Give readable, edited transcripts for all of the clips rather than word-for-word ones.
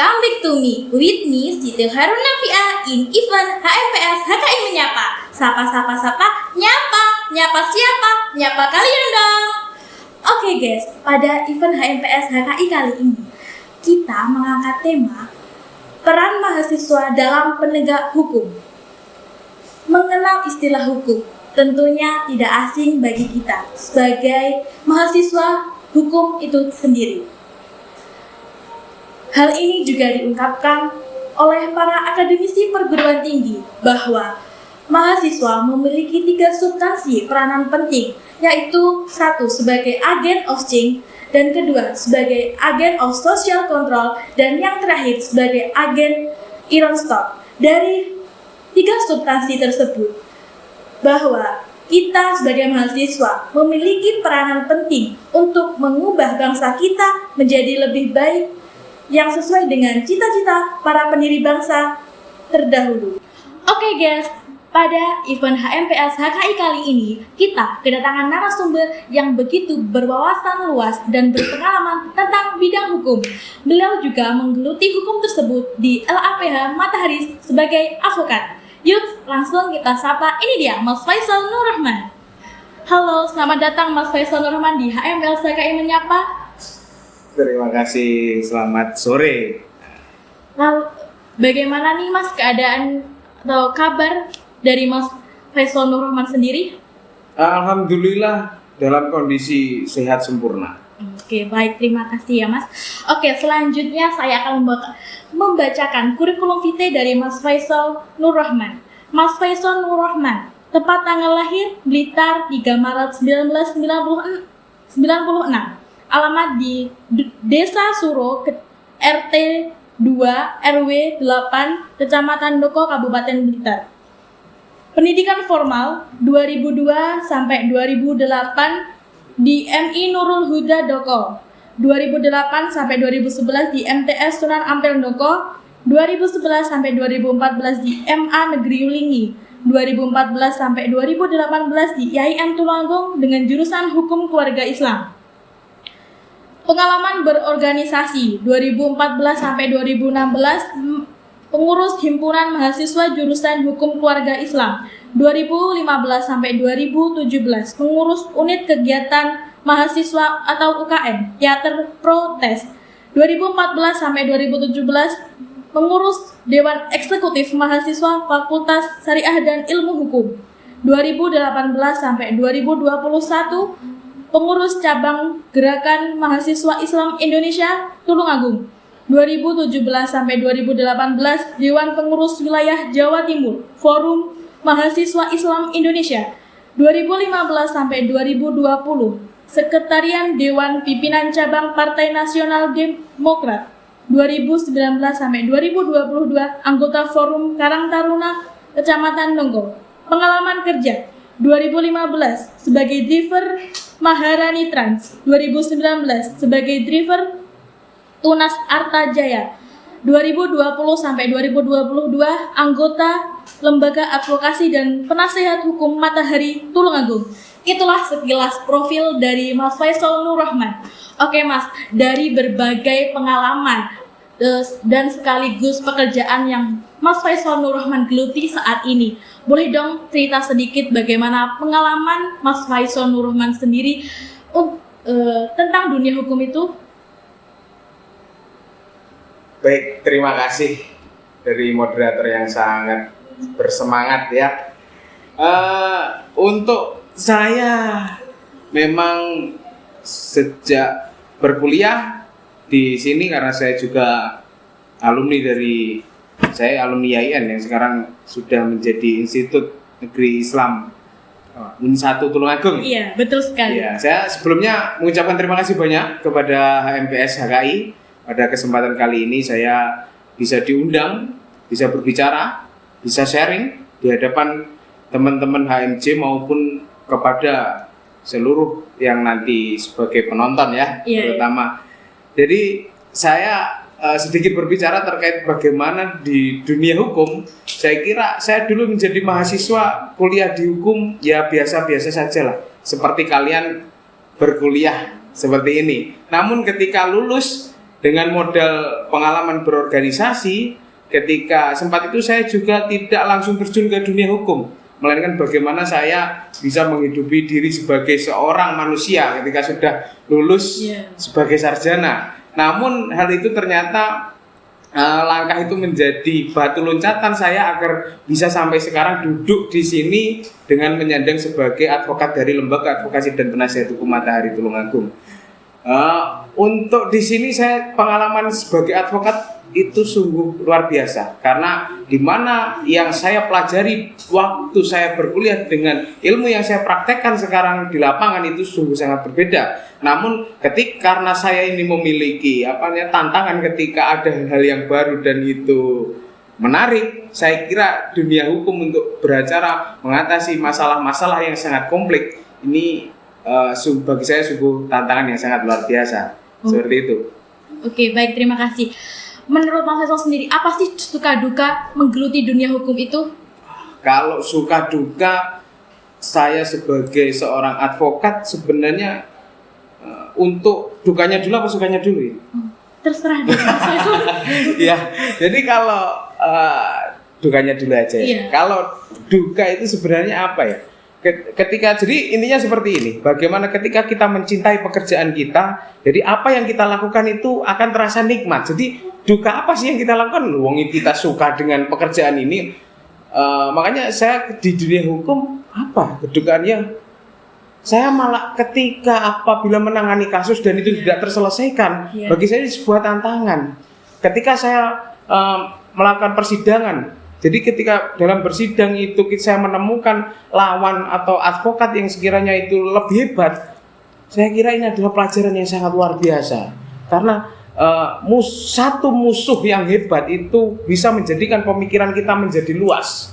Welcome back to me, with me, Siti Harun Nafia, in event HMPS HKI Menyapa. Sapa, nyapa siapa? Nyapa kalian dong. Oke guys, pada event HMPS HKI kali ini, kita mengangkat tema peran mahasiswa dalam penegak hukum. Mengenal istilah hukum tentunya tidak asing bagi kita sebagai mahasiswa hukum itu sendiri. Hal ini juga diungkapkan oleh para akademisi perguruan tinggi bahwa mahasiswa memiliki 3 substansi peranan penting, yaitu 1 sebagai agen of change, dan kedua sebagai agen of social control, dan yang terakhir sebagai agen iron stop. Dari 3 substansi tersebut, bahwa kita sebagai mahasiswa memiliki peranan penting untuk mengubah bangsa kita menjadi lebih baik yang sesuai dengan cita-cita para pendiri bangsa terdahulu. Oke guys, pada event HMPS HKI kali ini, kita kedatangan narasumber yang begitu berwawasan luas dan berpengalaman tentang bidang hukum. Beliau juga menggeluti hukum tersebut di LAPH Matahari sebagai advokat. Yuk, langsung kita sapa, ini dia Mas Faisal Nur Rahman. Halo, selamat datang Mas Faisal Nur Rahman di HMPS HKI Menyapa. Terima kasih, selamat sore. Lalu, bagaimana nih Mas keadaan atau kabar dari Mas Faisal Nur Rahman sendiri? Alhamdulillah dalam kondisi sehat sempurna. Oke, baik, terima kasih ya Mas. Oke, selanjutnya saya akan membacakan kurikulum vitae dari Mas Faisal Nur Rahman. Mas Faisal Nur Rahman, tepat tanggal lahir Blitar 3 Maret 1996. Alamat di Desa Suro, RT 2, RW 8, Kecamatan Doko, Kabupaten Blitar. Pendidikan formal 2002 sampai 2008 di MI Nurul Huda Doko, 2008 sampai 2011 di MTS Sunan Ampel Doko, 2011 sampai 2014 di MA Negeri Ulingi, 2014 sampai 2018 di IAIN Tulungagung dengan jurusan Hukum Keluarga Islam. Pengalaman berorganisasi 2014 sampai 2016 pengurus himpunan mahasiswa jurusan Hukum Keluarga Islam, 2015 sampai 2017 pengurus unit kegiatan mahasiswa atau UKM teater protes, 2014 sampai 2017 pengurus Dewan Eksekutif Mahasiswa Fakultas Syariah dan Ilmu Hukum, 2018 sampai 2021 pengurus cabang Gerakan Mahasiswa Islam Indonesia Tulungagung, 2017 sampai 2018 Dewan Pengurus Wilayah Jawa Timur Forum Mahasiswa Islam Indonesia, 2015 sampai 2020 Sekretarian Dewan Pimpinan Cabang Partai Nasional Demokrat, 2019 sampai 2022 anggota Forum Karang Taruna Kecamatan Nonggo. Pengalaman kerja 2015 sebagai driver Maharani Trans, 2019 sebagai driver Tunas Arta Jaya, 2020 sampai 2022 anggota Lembaga Advokasi dan Penasehat Hukum Matahari Tulungagung. Itulah sekilas profil dari Mas Faisal Nur Rahman. Oke Mas, dari berbagai pengalaman dan sekaligus pekerjaan yang Mas Faisal Nur Rahman geluti saat ini, boleh dong cerita sedikit bagaimana pengalaman Mas Faisal Nur Rahman sendiri tentang dunia hukum itu? Baik, terima kasih dari moderator yang sangat bersemangat ya. Untuk saya memang sejak berkuliah di sini karena saya juga alumni alumni IAIN yang sekarang sudah menjadi Institut Negeri Islam UN1 Tulungagung. Iya, betul sekali. Ya, saya sebelumnya mengucapkan terima kasih banyak kepada HMPS HKI. Pada kesempatan kali ini saya bisa diundang, bisa berbicara, bisa sharing di hadapan teman-teman HMJ maupun kepada seluruh yang nanti sebagai penonton ya, terutama. Jadi saya sedikit berbicara terkait bagaimana di dunia hukum. Saya kira saya dulu menjadi mahasiswa kuliah di hukum ya biasa-biasa saja lah, seperti kalian berkuliah seperti ini. Namun ketika lulus dengan modal pengalaman berorganisasi, ketika sempat itu saya juga tidak langsung terjun ke dunia hukum, melainkan bagaimana saya bisa menghidupi diri sebagai seorang manusia ketika sudah lulus sebagai sarjana. Namun hal itu ternyata langkah itu menjadi batu loncatan saya agar bisa sampai sekarang duduk di sini dengan menyandang sebagai advokat dari Lembaga Advokasi dan Penasihat Hukum Matahari Tulungagung. Untuk di sini saya pengalaman sebagai advokat itu sungguh luar biasa, karena di mana yang saya pelajari waktu saya berkuliah dengan ilmu yang saya praktekkan sekarang di lapangan itu sungguh sangat berbeda. Namun karena saya ini memiliki tantangan ketika ada hal yang baru dan itu menarik, saya kira dunia hukum untuk beracara mengatasi masalah-masalah yang sangat kompleks ini bagi saya sungguh tantangan yang sangat luar biasa. Seperti itu. Oke, baik, terima kasih. Menurut Mas Faisal sendiri, apa sih suka duka menggeluti dunia hukum itu? Kalau suka duka, saya sebagai seorang advokat sebenarnya untuk dukanya dulu apa sukanya dulu ya? Terserah deh, Mas Faisal. Ya, jadi kalau dukanya dulu aja ya. Iya. Kalau duka itu sebenarnya apa ya? Jadi intinya seperti ini, bagaimana ketika kita mencintai pekerjaan kita, jadi apa yang kita lakukan itu akan terasa nikmat. Jadi duka apa sih yang kita lakukan? Wong kita suka dengan pekerjaan ini, makanya saya di dunia hukum apa kedukaannya? Saya malah ketika apabila menangani kasus dan itu tidak terselesaikan, bagi saya ini sebuah tantangan. Ketika saya melakukan persidangan, jadi ketika dalam bersidang itu saya menemukan lawan atau advokat yang sekiranya itu lebih hebat, saya kira ini adalah pelajaran yang sangat luar biasa. Karena satu musuh yang hebat itu bisa menjadikan pemikiran kita menjadi luas.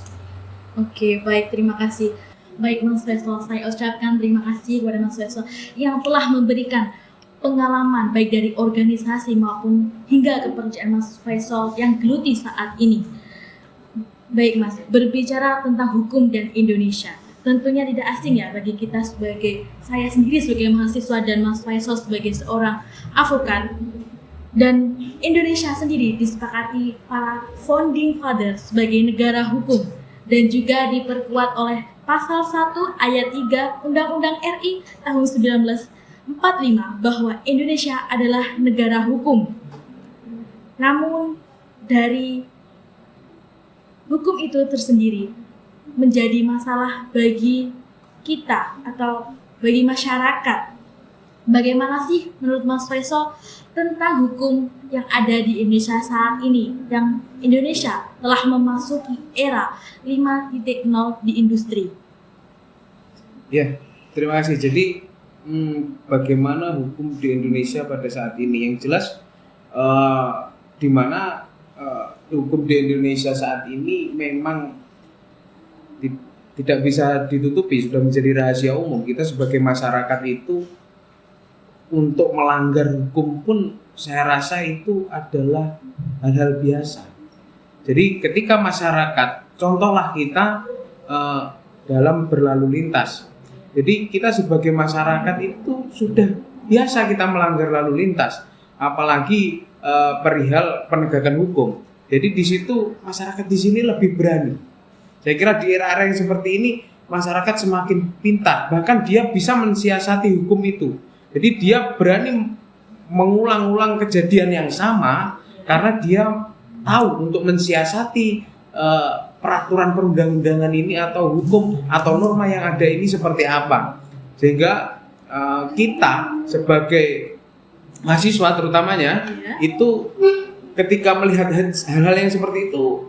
Oke, baik, terima kasih. Baik Mas Faisal, saya ucapkan terima kasih kepada Mas Faisal yang telah memberikan pengalaman baik dari organisasi maupun hingga kepercayaan Mas Faisal yang geluti saat ini. Baik Mas, berbicara tentang hukum dan Indonesia, tentunya tidak asing ya bagi kita saya sendiri sebagai mahasiswa dan Mas Faisal sebagai seorang advokat. Dan Indonesia sendiri disepakati para founding fathers sebagai negara hukum dan juga diperkuat oleh Pasal 1 Ayat 3 Undang-Undang RI tahun 1945 bahwa Indonesia adalah negara hukum. Namun dari hukum itu tersendiri menjadi masalah bagi kita atau bagi masyarakat. Bagaimana sih menurut Mas Faisal tentang hukum yang ada di Indonesia saat ini, yang Indonesia telah memasuki era 5.0 di industri? Ya, terima kasih. Jadi bagaimana hukum di Indonesia pada saat ini? Yang jelas di mana hukum di Indonesia saat ini memang tidak bisa ditutupi, sudah menjadi rahasia umum. Kita sebagai masyarakat itu untuk melanggar hukum pun saya rasa itu adalah hal-hal biasa. Jadi ketika masyarakat, contohlah kita dalam berlalu lintas. Jadi kita sebagai masyarakat itu sudah biasa kita melanggar lalu lintas, apalagi perihal penegakan hukum. Jadi di situ masyarakat di sini lebih berani. Saya kira di era-era yang seperti ini masyarakat semakin pintar, bahkan dia bisa mensiasati hukum itu. Jadi dia berani mengulang-ulang kejadian yang sama karena dia tahu untuk mensiasati peraturan perundang-undangan ini atau hukum atau norma yang ada ini seperti apa. Sehingga kita sebagai mahasiswa terutamanya itu ketika melihat hal-hal yang seperti itu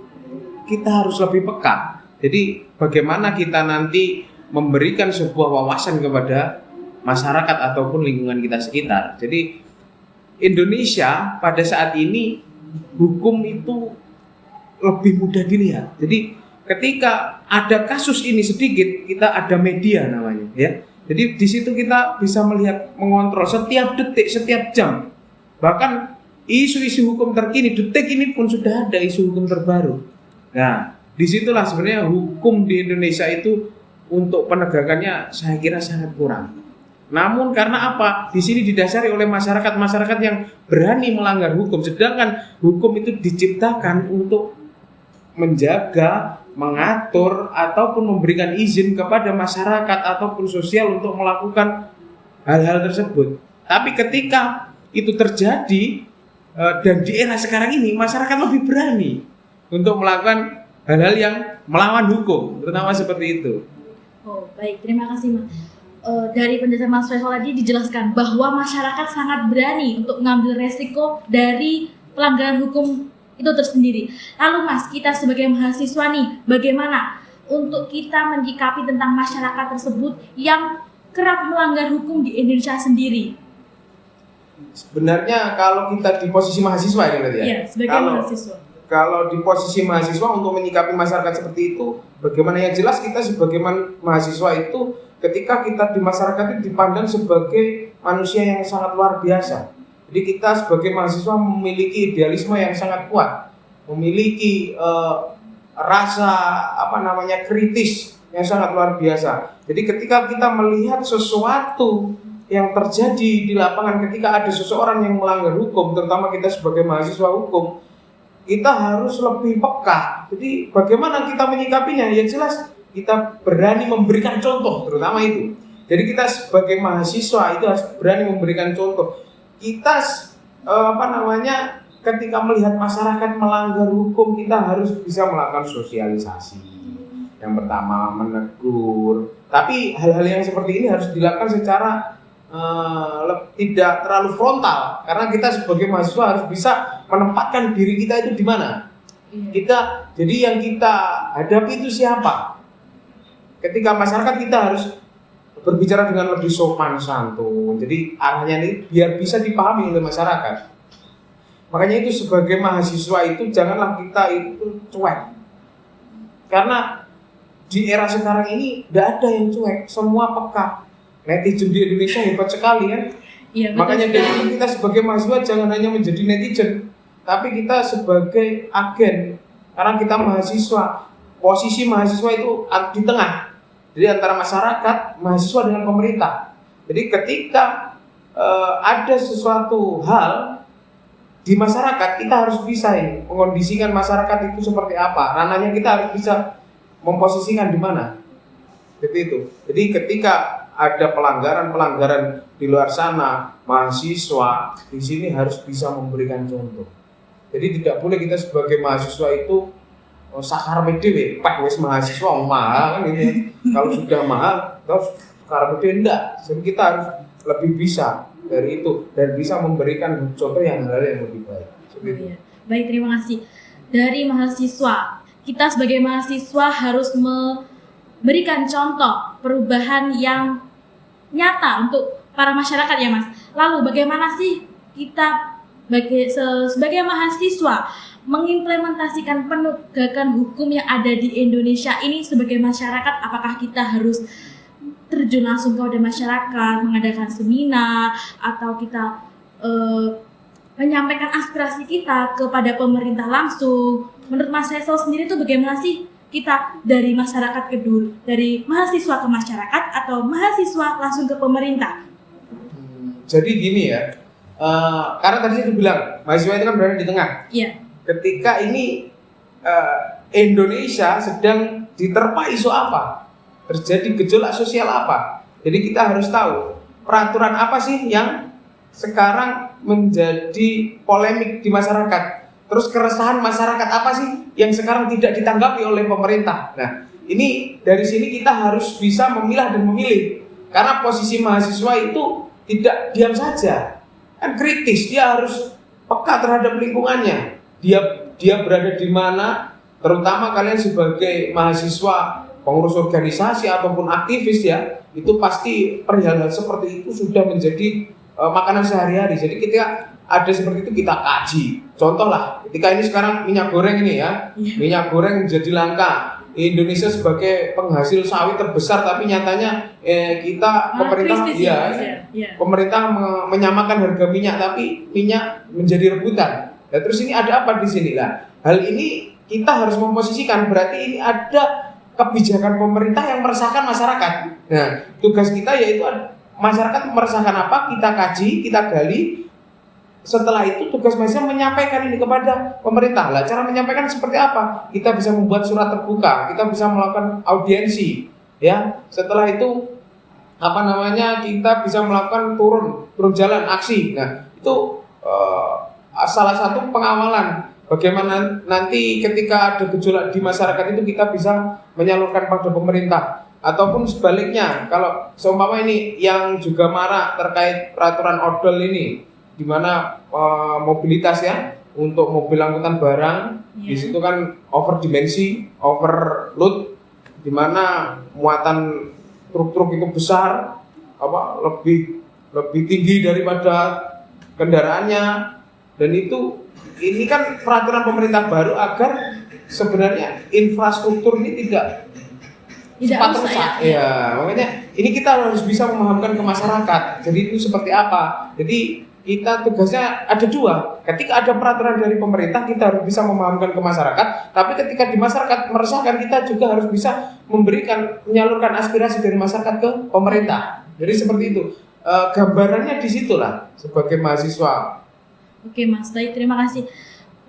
kita harus lebih peka. Jadi bagaimana kita nanti memberikan sebuah wawasan kepada masyarakat ataupun lingkungan kita sekitar. Jadi Indonesia pada saat ini hukum itu lebih mudah dilihat. Jadi ketika ada kasus ini sedikit, kita ada media namanya, ya. Jadi di situ kita bisa melihat, mengontrol setiap detik, setiap jam. Bahkan isu-isu hukum terkini, detik ini pun sudah ada isu hukum terbaru. Nah, disitulah sebenarnya hukum di Indonesia itu untuk penegakannya saya kira sangat kurang. Namun karena apa? Di sini didasari oleh masyarakat yang berani melanggar hukum, sedangkan hukum itu diciptakan untuk menjaga, mengatur ataupun memberikan izin kepada masyarakat ataupun sosial untuk melakukan hal-hal tersebut. Tapi ketika itu terjadi dan di era sekarang ini masyarakat lebih berani untuk melakukan hal-hal yang melawan hukum, terutama seperti itu. Oh, baik, terima kasih Mas. Dari penjelasan Mas Faisal tadi dijelaskan bahwa masyarakat sangat berani untuk mengambil resiko dari pelanggaran hukum itu tersendiri. Lalu Mas, kita sebagai mahasiswa nih, bagaimana untuk kita menyikapi tentang masyarakat tersebut yang kerap melanggar hukum di Indonesia sendiri? Sebenarnya kalau kita di posisi mahasiswa ini berarti ya? Iya, sebagai mahasiswa. Kalau di posisi mahasiswa untuk menyikapi masyarakat seperti itu, bagaimana? Yang jelas kita sebagai mahasiswa itu ketika kita di masyarakat itu dipandang sebagai manusia yang sangat luar biasa. Jadi kita sebagai mahasiswa memiliki idealisme yang sangat kuat, memiliki rasa kritis yang sangat luar biasa. Jadi ketika kita melihat sesuatu yang terjadi di lapangan, ketika ada seseorang yang melanggar hukum, terutama kita sebagai mahasiswa hukum, kita harus lebih peka. Jadi bagaimana kita menyikapinya? Ya jelas kita berani memberikan contoh, terutama itu. Jadi kita sebagai mahasiswa itu harus berani memberikan contoh. Kita ketika melihat masyarakat melanggar hukum, kita harus bisa melakukan sosialisasi. Yang pertama menegur. Tapi hal-hal yang seperti ini harus dilakukan secara tidak terlalu frontal, karena kita sebagai mahasiswa harus bisa menempatkan diri kita itu di mana. Jadi yang kita hadapi itu siapa? Ketika masyarakat kita harus berbicara dengan lebih sopan santun. Jadi arahnya ini biar bisa dipahami oleh masyarakat. Makanya itu sebagai mahasiswa itu janganlah kita itu cuek. Karena di era sekarang ini tidak ada yang cuek, semua peka. Netizen di Indonesia hebat sekali kan. Iya, makanya dari itu kita sebagai mahasiswa jangan hanya menjadi netizen, tapi kita sebagai agen. Karena kita mahasiswa, posisi mahasiswa itu di tengah. Jadi antara masyarakat, mahasiswa dengan pemerintah. Jadi ketika ada sesuatu hal di masyarakat, kita harus bisa mengkondisikan masyarakat itu seperti apa. Ranahnya kita harus bisa memposisikan di mana. Seperti itu. Jadi ketika ada pelanggaran di luar sana, mahasiswa di sini harus bisa memberikan contoh. Jadi tidak boleh kita sebagai mahasiswa itu sakar dewe, pak wis mahasiswa mahal kan ini. Kalau sudah mahal, terus sakar dewe enggak. Jadi kita harus lebih bisa dari itu dan bisa memberikan contoh yang hal yang lebih baik. Iya. Baik, terima kasih. Dari mahasiswa, kita sebagai mahasiswa harus memberikan contoh perubahan yang nyata untuk para masyarakat ya Mas. Lalu bagaimana sih kita sebagai mahasiswa mengimplementasikan penegakan hukum yang ada di Indonesia ini sebagai masyarakat? Apakah kita harus terjun langsung kepada masyarakat, mengadakan seminar, atau kita menyampaikan aspirasi kita kepada pemerintah langsung? Menurut Mas Faisal sendiri itu bagaimana sih kita dari masyarakat dari mahasiswa ke masyarakat atau mahasiswa langsung ke pemerintah? Jadi gini ya, karena tadi saya bilang mahasiswa itu kan berada di tengah. Iya. Ketika ini Indonesia sedang diterpa isu apa, terjadi gejolak sosial apa, jadi kita harus tahu peraturan apa sih yang sekarang menjadi polemik di masyarakat. Terus keresahan masyarakat apa sih yang sekarang tidak ditanggapi oleh pemerintah? Nah, ini dari sini kita harus bisa memilah dan memilih. Karena posisi mahasiswa itu tidak diam saja. Kan kritis, dia harus peka terhadap lingkungannya. Dia berada di mana, terutama kalian sebagai mahasiswa, pengurus organisasi ataupun aktivis ya, itu pasti perihal seperti itu sudah menjadi makanan sehari-hari. Jadi kita ada seperti itu kita kaji. Contoh lah, ketika ini sekarang minyak goreng ini ya, minyak goreng menjadi langka. Indonesia sebagai penghasil sawit terbesar, tapi nyatanya kita pemerintah pemerintah menyamakan harga minyak, tapi minyak menjadi rebutan. Nah, terus ini ada apa di sini lah? Hal ini kita harus memposisikan, berarti ini ada kebijakan pemerintah yang meresahkan masyarakat. Nah, tugas kita yaitu masyarakat meresahkan apa, kita kaji, kita gali. Setelah itu tugas mahasiswa menyampaikan ini kepada pemerintah. Lah, cara menyampaikan seperti apa? Kita bisa membuat surat terbuka, kita bisa melakukan audiensi, ya. Setelah itu kita bisa melakukan turun jalan aksi. Nah, itu salah satu pengawalan bagaimana nanti ketika ada gejolak di masyarakat itu kita bisa menyalurkan pada pemerintah. Ataupun sebaliknya, kalau seumpama ini yang juga marak terkait peraturan odol ini, di mana mobilitas ya untuk mobil angkutan barang, di situ kan overdimensi, overload, di mana muatan truk-truk itu besar, lebih tinggi daripada kendaraannya, dan ini kan peraturan pemerintah baru agar sebenarnya infrastruktur ini tidak cepat rusak. Ya, makanya ini kita harus bisa memahamkan ke masyarakat. Jadi itu seperti apa? Jadi kita tugasnya ada dua. Ketika ada peraturan dari pemerintah, kita harus bisa memahamkan ke masyarakat. Tapi ketika di masyarakat meresahkan, kita juga harus bisa menyalurkan aspirasi dari masyarakat ke pemerintah. Jadi seperti itu. Gambarannya di situlah sebagai mahasiswa. Oke Mas, baik, terima kasih.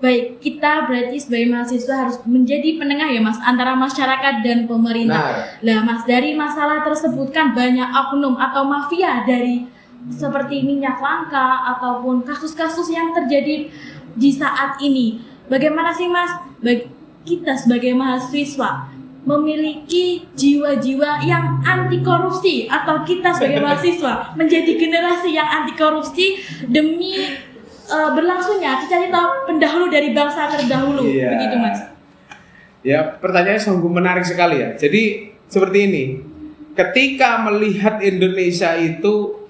Baik, kita berarti sebagai mahasiswa harus menjadi penengah ya Mas, antara masyarakat dan pemerintah. Nah Mas, dari masalah tersebut kan banyak oknum atau mafia dari seperti minyak langka ataupun kasus-kasus yang terjadi di saat ini. Bagaimana sih Mas, kita sebagai mahasiswa memiliki jiwa-jiwa yang anti korupsi, atau kita sebagai mahasiswa menjadi generasi yang anti korupsi demi berlangsungnya cita-cita pendahulu dari bangsa terdahulu, begitu Mas? Ya, pertanyaannya sungguh menarik sekali ya. Jadi seperti ini, ketika melihat Indonesia itu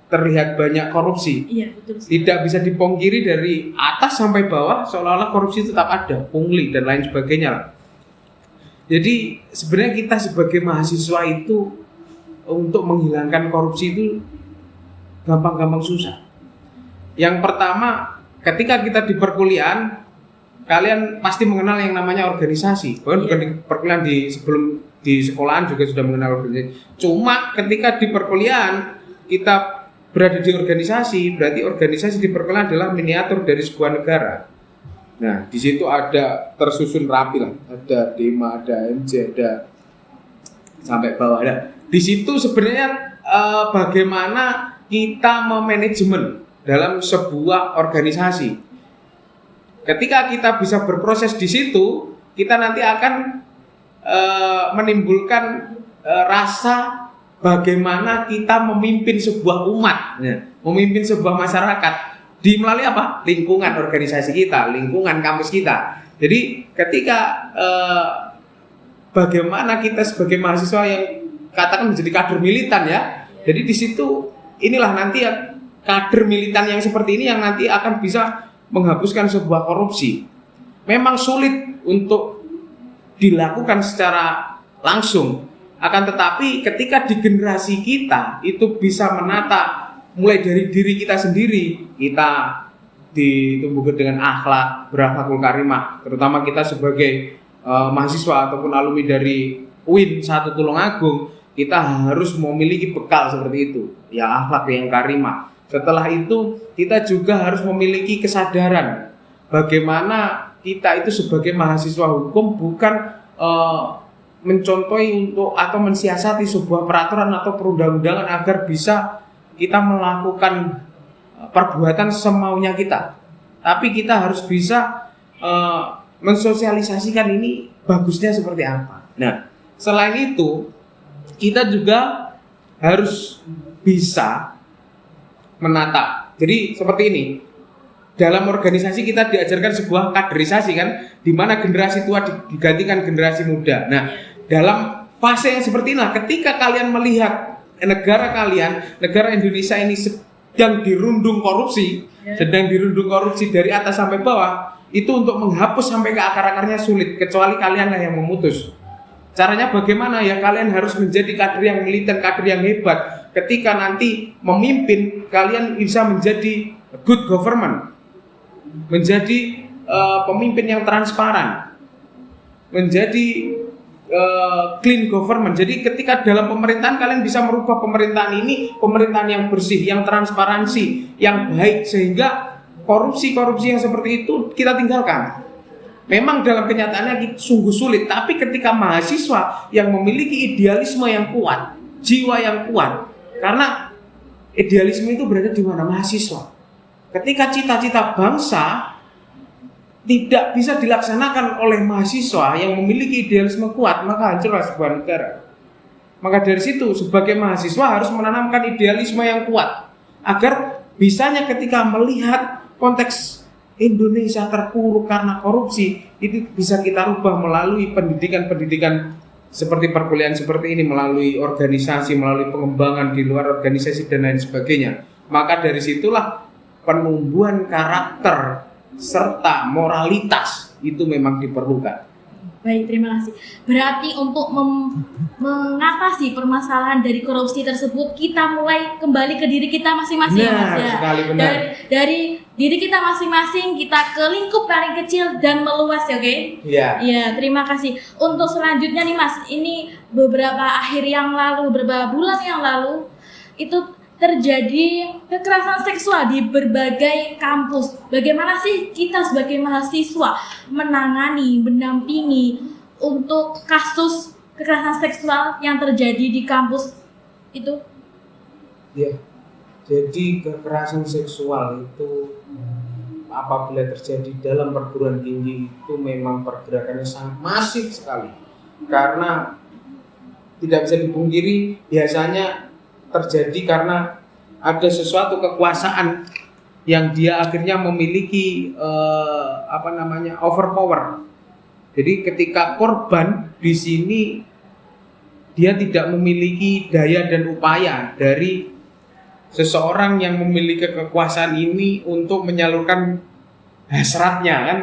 terlihat banyak korupsi, betul. Tidak bisa dipungkiri dari atas sampai bawah seolah-olah korupsi tetap ada, pungli dan lain sebagainya. Jadi sebenarnya kita sebagai mahasiswa itu untuk menghilangkan korupsi itu gampang-gampang susah. Yang pertama, ketika kita di perkuliahan, kalian pasti mengenal yang namanya organisasi. Bukan di perkuliahan, sebelum di sekolahan juga sudah mengenal organisasi. Cuma ketika di perkuliahan kita berada di organisasi, berarti organisasi di perkuliahan adalah miniatur dari sebuah negara. Nah, di situ ada tersusun rapi lah, ada DEMA, ada MJ, ada sampai bawah. Nah, di situ sebenarnya bagaimana kita memanajemen dalam sebuah organisasi. Ketika kita bisa berproses di situ, kita nanti akan menimbulkan rasa bagaimana kita memimpin sebuah umat, memimpin sebuah masyarakat melalui apa? Lingkungan organisasi kita, lingkungan kampus kita. Jadi ketika bagaimana kita sebagai mahasiswa yang katakan menjadi kader militan ya, jadi di situ inilah nanti kader militan yang seperti ini yang nanti akan bisa menghapuskan sebuah korupsi. Memang sulit untuk dilakukan secara langsung, akan tetapi ketika di generasi kita itu bisa menata mulai dari diri kita sendiri, kita ditumbuhkan dengan akhlak, berakhlakul karimah, terutama kita sebagai mahasiswa ataupun alumni dari UIN 1 Tulungagung, kita harus memiliki bekal seperti itu, ya akhlak yang karimah. Setelah itu kita juga harus memiliki kesadaran bagaimana kita itu sebagai mahasiswa hukum bukan mencontohi untuk atau mensiasati sebuah peraturan atau perundang-undangan agar bisa kita melakukan perbuatan semaunya kita. Tapi kita harus bisa mensosialisasikan ini bagusnya seperti apa. Nah, selain itu kita juga harus bisa menata. Jadi seperti ini. Dalam organisasi kita diajarkan sebuah kaderisasi kan, di mana generasi tua digantikan generasi muda. Nah, dalam fase yang seperti inilah, ketika kalian melihat negara kalian, negara Indonesia ini sedang dirundung korupsi, dari atas sampai bawah, itu untuk menghapus sampai ke akar-akarnya sulit, kecuali kalianlah yang memutus. Caranya bagaimana? Ya kalian harus menjadi kader yang militan, kader yang hebat. Ketika nanti memimpin, kalian bisa menjadi good government, menjadi pemimpin yang transparan, menjadi clean government. Jadi ketika dalam pemerintahan kalian bisa merubah pemerintahan ini pemerintahan yang bersih, yang transparansi, yang baik, sehingga korupsi yang seperti itu kita tinggalkan. Memang dalam kenyataannya sungguh sulit, tapi ketika mahasiswa yang memiliki idealisme yang kuat, jiwa yang kuat, karena idealisme itu berada di mana? Mahasiswa. Ketika cita-cita bangsa tidak bisa dilaksanakan oleh mahasiswa yang memiliki idealisme kuat, maka hancurlah sebuah negara. Maka dari situ sebagai mahasiswa harus menanamkan idealisme yang kuat agar bisanya ketika melihat konteks Indonesia terpuruk karena korupsi, itu bisa kita rubah melalui pendidikan seperti perkuliahan seperti ini, melalui organisasi, melalui pengembangan di luar organisasi dan lain sebagainya. Maka dari situlah penumbuhan karakter serta moralitas itu memang diperlukan. Baik, terima kasih. Berarti untuk mengatasi permasalahan dari korupsi tersebut, kita mulai kembali ke diri kita masing-masing, ya Mas ya. Sekali benar. Dari diri kita masing-masing, kita ke lingkup paling kecil dan meluas, ya, oke? Iya. Iya, terima kasih. Untuk selanjutnya nih Mas, ini beberapa bulan yang lalu itu terjadi kekerasan seksual di berbagai kampus. Bagaimana sih kita sebagai mahasiswa menangani, mendampingi untuk kasus kekerasan seksual yang terjadi di kampus itu? Ya, jadi kekerasan seksual itu apabila terjadi dalam perguruan tinggi itu memang pergerakannya sangat masif sekali. Karena tidak bisa dipungkiri biasanya terjadi karena ada sesuatu kekuasaan yang dia akhirnya memiliki overpower. Jadi ketika korban di sini dia tidak memiliki daya dan upaya dari seseorang yang memiliki kekuasaan ini untuk menyalurkan hasratnya kan.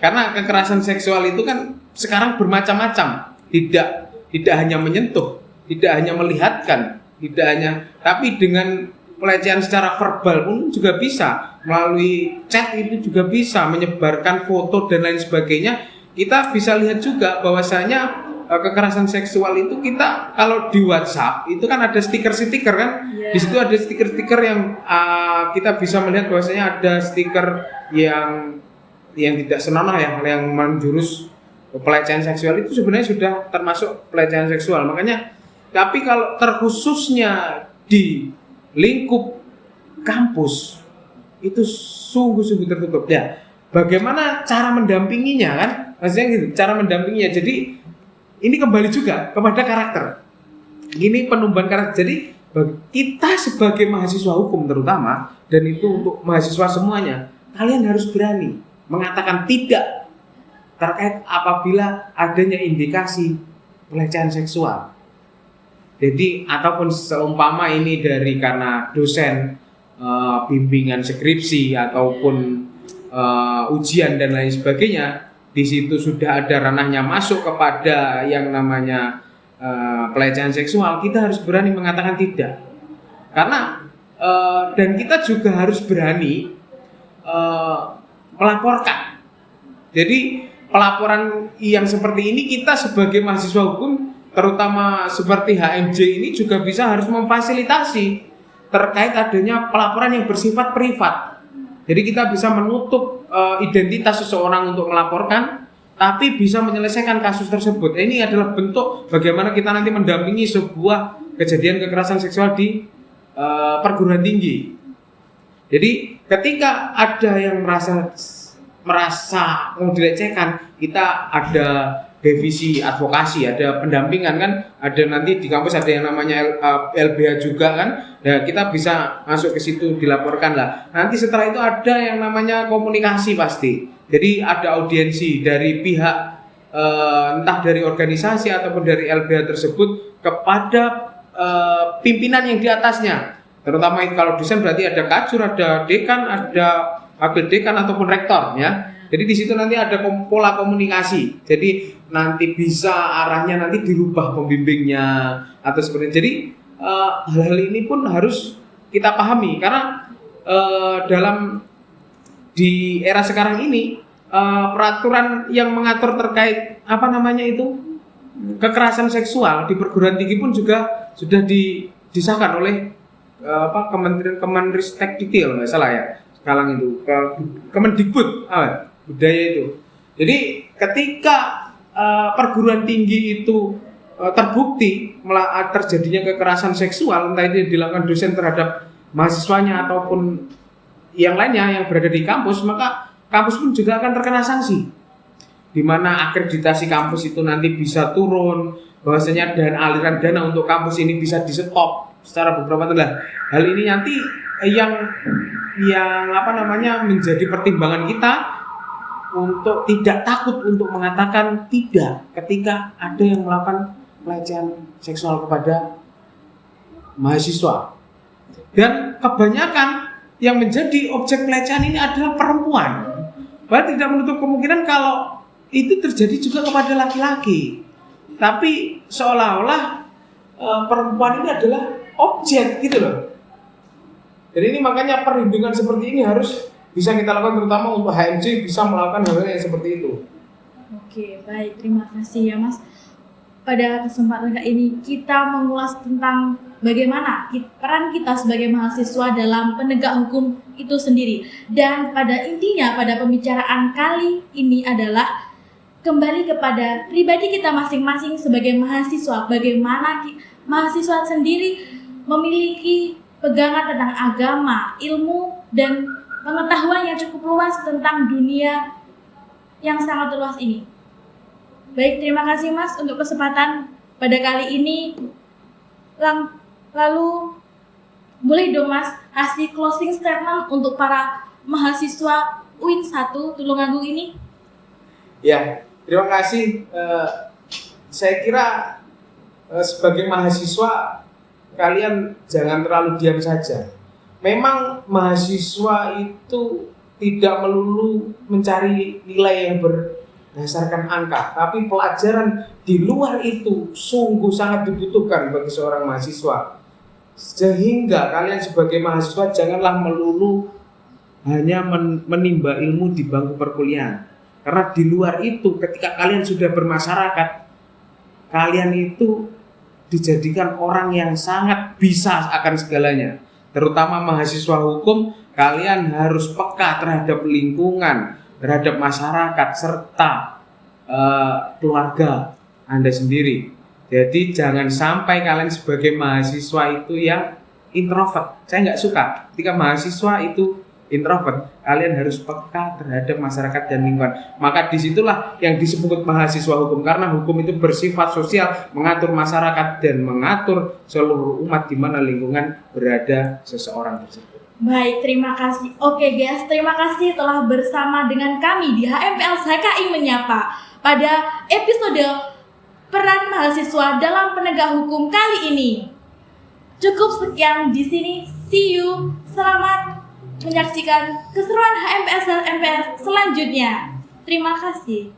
Karena kekerasan seksual itu kan sekarang bermacam-macam, tidak hanya menyentuh, tidak hanya melihatkan, tapi dengan pelecehan secara verbal pun juga bisa, melalui chat itu juga bisa, menyebarkan foto dan lain sebagainya. Kita bisa lihat juga bahwasanya kekerasan seksual itu kita kalau di WhatsApp itu kan ada stiker-stiker kan, di situ ada stiker-stiker yang kita bisa melihat bahwasanya ada stiker yang tidak senonoh ya, yang menjurus pelecehan seksual itu sebenarnya sudah termasuk pelecehan seksual. Makanya tapi kalau terkhususnya di lingkup kampus itu sungguh-sungguh tertutup. Ya, bagaimana cara mendampinginya kan? Maksudnya gitu, cara mendampinginya. Jadi ini kembali juga kepada karakter. Ini penumbuhan karakter. Jadi kita sebagai mahasiswa hukum terutama, dan itu untuk mahasiswa semuanya, kalian harus berani mengatakan tidak terkait apabila adanya indikasi pelecehan seksual. Jadi ataupun seumpama ini dari karena dosen bimbingan skripsi ataupun ujian dan lain sebagainya, di situ sudah ada ranahnya masuk kepada yang namanya pelecehan seksual, kita harus berani mengatakan tidak. Karena dan kita juga harus berani melaporkan. Jadi pelaporan yang seperti ini kita sebagai mahasiswa hukum terutama seperti HMJ ini juga bisa harus memfasilitasi terkait adanya pelaporan yang bersifat privat. Jadi kita bisa menutup identitas seseorang untuk melaporkan, tapi bisa menyelesaikan kasus tersebut. Ini adalah bentuk bagaimana kita nanti mendampingi sebuah kejadian kekerasan seksual di perguruan tinggi. Jadi ketika ada yang merasa mau dilecehkan, kita ada divisi advokasi, ada pendampingan kan, ada nanti di kampus ada yang namanya LBH juga kan, ya kita bisa masuk ke situ dilaporkan lah. Nanti setelah itu ada yang namanya komunikasi pasti, jadi ada audiensi dari pihak entah dari organisasi ataupun dari LBH tersebut kepada pimpinan yang di atasnya, terutama kalau dosen berarti ada kajur, ada dekan, ada wakil dekan ataupun rektor ya. Jadi di situ nanti ada pola komunikasi. Jadi nanti bisa arahnya nanti dirubah pembimbingnya atau seperti itu. Jadi hal-hal ini pun harus kita pahami karena dalam di era sekarang ini peraturan yang mengatur terkait kekerasan seksual di perguruan tinggi pun juga sudah disahkan oleh Kemenristek Dikti, nggak salah ya sekarang itu, Kemendikbud budaya itu. Jadi ketika perguruan tinggi itu terbukti terjadinya kekerasan seksual, entah itu dilakukan dosen terhadap mahasiswanya ataupun yang lainnya yang berada di kampus, maka kampus pun juga akan terkena sanksi, di mana akreditasi kampus itu nanti bisa turun, bahwasanya dan aliran dana untuk kampus ini bisa di stop secara beberapa tahun. Hal ini nanti yang menjadi pertimbangan kita untuk tidak takut untuk mengatakan tidak ketika ada yang melakukan pelecehan seksual kepada mahasiswa. Dan kebanyakan yang menjadi objek pelecehan ini adalah perempuan. Bahkan tidak menutup kemungkinan kalau itu terjadi juga kepada laki-laki. Tapi seolah-olah perempuan ini adalah objek gitu loh. Jadi ini makanya perlindungan seperti ini harus bisa kita lakukan, terutama untuk HMJ bisa melakukan hal yang seperti itu. Oke, baik, terima kasih ya Mas. Pada kesempatan kali ini kita mengulas tentang bagaimana peran kita sebagai mahasiswa dalam penegak hukum itu sendiri. Dan pada intinya pada pembicaraan kali ini adalah kembali kepada pribadi kita masing-masing sebagai mahasiswa. Bagaimana mahasiswa sendiri memiliki pegangan tentang agama, ilmu, dan pengetahuan yang cukup luas tentang dunia yang sangat luas ini. Baik, terima kasih Mas untuk kesempatan pada kali ini. Lalu boleh dong Mas kasih closing statement untuk para mahasiswa UIN 1 Tulungagung ini? Ya, terima kasih. Saya kira sebagai mahasiswa kalian jangan terlalu diam saja. Memang mahasiswa itu tidak melulu mencari nilai yang berdasarkan angka, tapi pelajaran di luar itu sungguh sangat dibutuhkan bagi seorang mahasiswa. Sehingga kalian sebagai mahasiswa janganlah melulu hanya menimba ilmu di bangku perkuliahan. Karena di luar itu ketika kalian sudah bermasyarakat, kalian itu dijadikan orang yang sangat bisa akan segalanya. Terutama mahasiswa hukum, kalian harus peka terhadap lingkungan, terhadap masyarakat, serta keluarga Anda sendiri. Jadi jangan sampai kalian sebagai mahasiswa itu yang introvert. Saya nggak suka ketika mahasiswa itu introvert. Kalian harus peka terhadap masyarakat dan lingkungan. Maka disitulah yang disebut mahasiswa hukum, karena hukum itu bersifat sosial, mengatur masyarakat dan mengatur seluruh umat di mana lingkungan berada seseorang tersebut. Baik, terima kasih. Oke guys, terima kasih telah bersama dengan kami di HMPL HKI Menyapa pada episode peran mahasiswa dalam penegak hukum kali ini. Cukup sekian di sini. See you. Selamat menyaksikan keseruan HMPS dan MPS selanjutnya. Terima kasih.